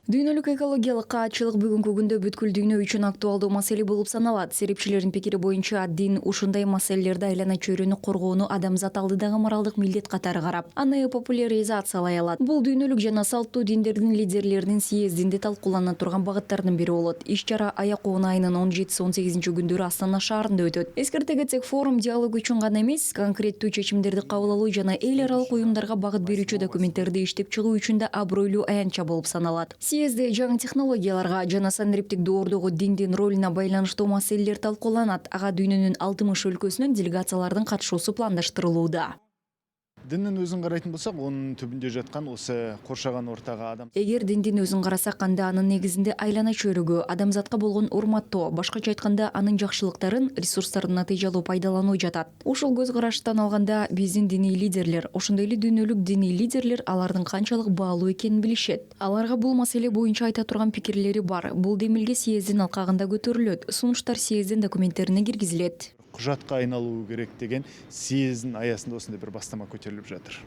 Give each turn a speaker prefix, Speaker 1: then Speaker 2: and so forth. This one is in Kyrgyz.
Speaker 1: Дүйнөлүк экологиялык каатчылык бүгүнкү күндө бүткүл дүйнө үчүн актуалдуу маселе болуп саналат. Серепчилердин пикири боюнча дин ушундай маселелерди айлана чөйрөнү коргоону адамзат алдыдагы моралдык милдет катары карап, аны популяризациялай алат. Бул дүйнөлүк жана салттуу диндердин лидерлеринин съездинде талкуулана турган багыттардын бири болот. Иш-чара аяк-оон айынын 17-18 күндөрү Астана шаарында өтөт. Эскерте кетсек, форум диалог үчүн гана эмес, конкреттүү чечимдерди кабыл алуу жана эл аралык уюмдарга багыт берүүчү документтерди иштеп чыгуу үчүн да абройлуу аянтча болуп саналат. Съезде жаңы технологияларга жана санариптик доордогу диндин ролуна байланыштуу маселелер талкууланат. Ага дүйнөнүн 60 өлкөсүнөн делегациялардын катышуусу пландаштырылууда.
Speaker 2: Диндин өзүн карайтын болсок, онун түбүндө жаткан осы коршогон ортага адам.
Speaker 1: Эгер диндин өзүн карасак, анда анын негизинде айлана чөйрөгө, адамзатка болгон урматтоо, башкача айтканда анын жакшылыктарын, ресурстарын натыйжалуу пайдалануу жатат. Ушул көз караштан алганда биздин диний лидерлер, ошондой эле дүйнөлүк диний лидерлер алардын канчалык баалуу экенин билишет. Аларга бул маселе боюнча айта турган пикирлери бар. Бул демилге съездин алкагында көтөрүлөт. Сунуштар съездин документтерине киргизилет.
Speaker 2: Кужатка айналуу керек деген съездин аясында осындай бир бастама көтөрүлүп жатыр.